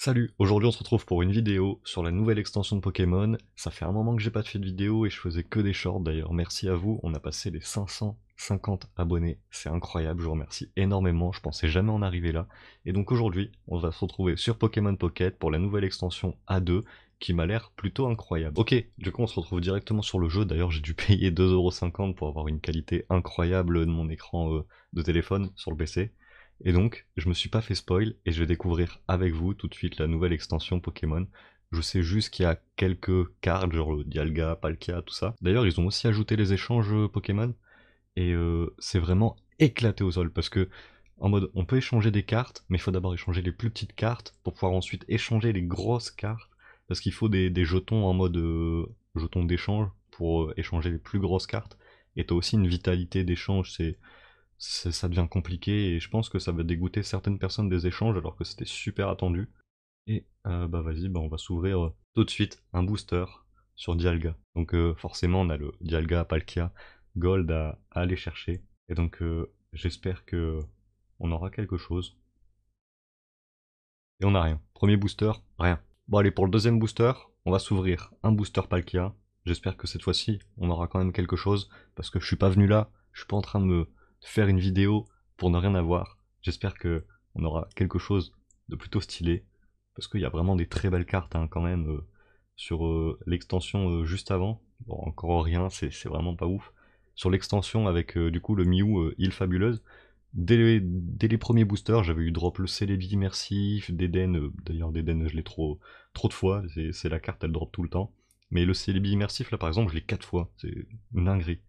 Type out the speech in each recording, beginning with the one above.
Salut, aujourd'hui on se retrouve pour une vidéo sur la nouvelle extension de Pokémon. Ça fait un moment que j'ai pas fait de vidéo et je faisais que des shorts d'ailleurs. Merci à vous, on a passé les 550 abonnés. C'est incroyable, je vous remercie énormément, je pensais jamais en arriver là. Et donc aujourd'hui, on va se retrouver sur Pokémon Pocket pour la nouvelle extension A2 qui m'a l'air plutôt incroyable. Ok, du coup on se retrouve directement sur le jeu. D'ailleurs j'ai dû payer 2,50€ pour avoir une qualité incroyable de mon écran de téléphone sur le PC. Et donc, je me suis pas fait spoil et je vais découvrir avec vous tout de suite la nouvelle extension Pokémon. Je sais juste qu'il y a quelques cartes, genre le Dialga, Palkia, tout ça. D'ailleurs, ils ont aussi ajouté les échanges Pokémon et c'est vraiment éclaté au sol parce que en mode on peut échanger des cartes, mais il faut d'abord échanger les plus petites cartes pour pouvoir ensuite échanger les grosses cartes parce qu'il faut des jetons en mode jetons d'échange pour échanger les plus grosses cartes. Et t'as aussi une vitalité d'échange, ça devient compliqué et je pense que ça va dégoûter certaines personnes des échanges alors que c'était super attendu. Et bah vas-y, bah on va s'ouvrir tout de suite un booster sur Dialga. Donc forcément on a le Dialga Palkia Gold à aller chercher. Et donc j'espère que on aura quelque chose. Et on n'a rien. Premier booster, rien. Bon allez, pour le deuxième booster, on va s'ouvrir un booster Palkia. J'espère que cette fois-ci, on aura quand même quelque chose, parce que je suis pas venu là, je suis pas en train de me faire une vidéo pour ne rien avoir. J'espère que on aura quelque chose de plutôt stylé, parce qu'il y a vraiment des très belles cartes hein, quand même sur l'extension juste avant. Bon, encore rien, c'est vraiment pas ouf. Sur l'extension avec du coup le Mew île fabuleuse, dès les premiers boosters, j'avais eu drop le Celebi Immersif, Deden, d'ailleurs Deden je l'ai trop de fois, c'est la carte elle drop tout le temps. Mais le Celebi Immersif là par exemple je l'ai 4 fois, c'est une dinguerie.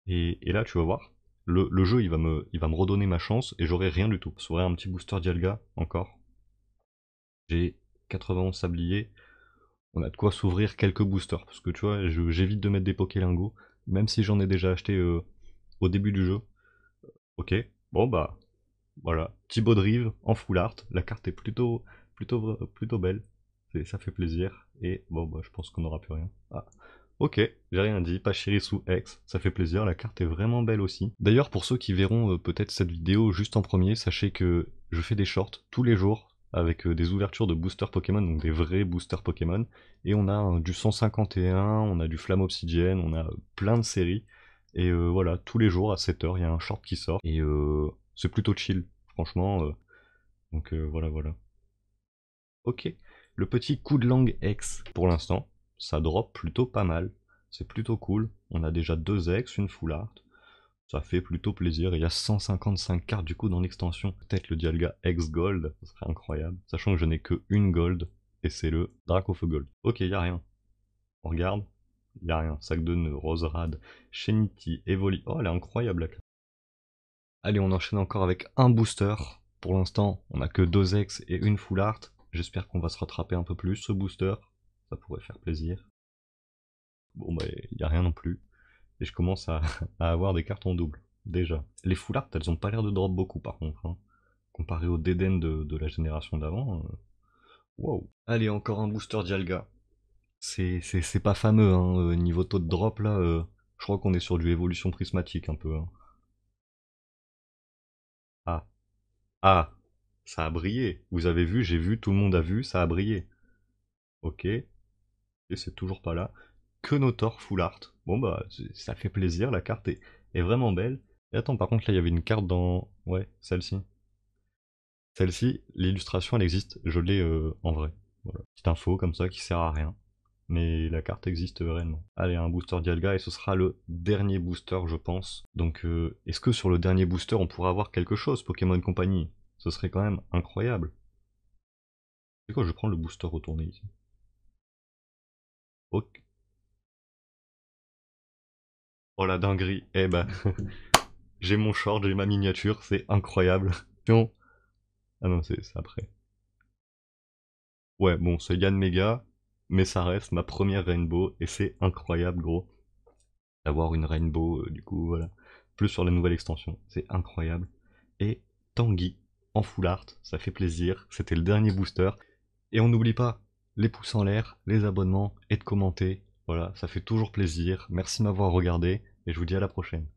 Et là tu vas voir, le jeu il va me redonner ma chance et j'aurai rien du tout. S'ouvrir un petit booster Dialga encore. J'ai 91 sabliers, on a de quoi s'ouvrir quelques boosters, parce que tu vois, j'évite de mettre des Pokélingos, même si j'en ai déjà acheté au début du jeu. Ok, bon bah voilà, Thibaut de Rive en full art, la carte est plutôt belle, ça fait plaisir, et bon bah je pense qu'on n'aura plus rien. Ah, ok, j'ai rien dit, Pachirisu X, ça fait plaisir, la carte est vraiment belle aussi. D'ailleurs pour ceux qui verront peut-être cette vidéo juste en premier, sachez que je fais des shorts tous les jours, avec des ouvertures de boosters Pokémon, donc des vrais boosters Pokémon, et on a du 151, on a du Flamme Obsidienne, on a plein de séries, et voilà, tous les jours à 7h, il y a un short qui sort, et c'est plutôt chill, franchement. Donc voilà. Ok, le petit coup de langue X, pour l'instant, ça drop plutôt pas mal. C'est plutôt cool. On a déjà 2 X, une full art. Ça fait plutôt plaisir. Il y a 155 cartes du coup dans l'extension. Peut-être le Dialga X Gold, ça serait incroyable. Sachant que je n'ai que une Gold, et c'est le Dracofeu Gold. Ok, y a rien. On regarde. Y a rien. Sac de nœuds, Roserade, Shenity, Evoli. Oh, elle est incroyable la carte. Allez, on enchaîne encore avec un booster. Pour l'instant, on a que 2 X et une full art. J'espère qu'on va se rattraper un peu plus ce booster. Ça pourrait faire plaisir. Bon bah, il n'y a rien non plus. Et je commence à avoir des cartes en double. Déjà. Les full art, elles ont pas l'air de drop beaucoup par contre. Hein. Comparé au Deden de la génération d'avant. Wow. Allez, encore un booster Dialga. C'est pas fameux, hein. Niveau taux de drop là, je crois qu'on est sur du évolution prismatique un peu. Hein. Ah. Ah, ça a brillé. Vous avez vu, j'ai vu, tout le monde a vu, ça a brillé. Ok, et c'est toujours pas là. Que Notor Full Art. Bon bah, ça fait plaisir, la carte est vraiment belle. Et attends, par contre là, il y avait une carte dans... Ouais, celle-ci. Celle-ci, l'illustration, elle existe, je l'ai en vrai. Voilà. Petite info comme ça qui sert à rien. Mais la carte existe réellement. Allez, un booster Dialga et ce sera le dernier booster, je pense. Donc, est-ce que sur le dernier booster, on pourra avoir quelque chose, Pokémon Company? Ce serait quand même incroyable. C'est quoi, je prends le booster retourné ici. Ok. Oh la dinguerie. Eh ben, j'ai mon short, j'ai ma miniature, c'est incroyable. Attention. Ah non, c'est après. Ouais, bon, c'est Yann Mega, mais ça reste ma première Rainbow, et c'est incroyable, gros. D'avoir une Rainbow, du coup, voilà. Plus sur la nouvelle extension, c'est incroyable. Et Tanguy, en full art, ça fait plaisir. C'était le dernier booster. Et on n'oublie pas les pouces en l'air, les abonnements et de commenter. Voilà, ça fait toujours plaisir. Merci de m'avoir regardé, et je vous dis à la prochaine.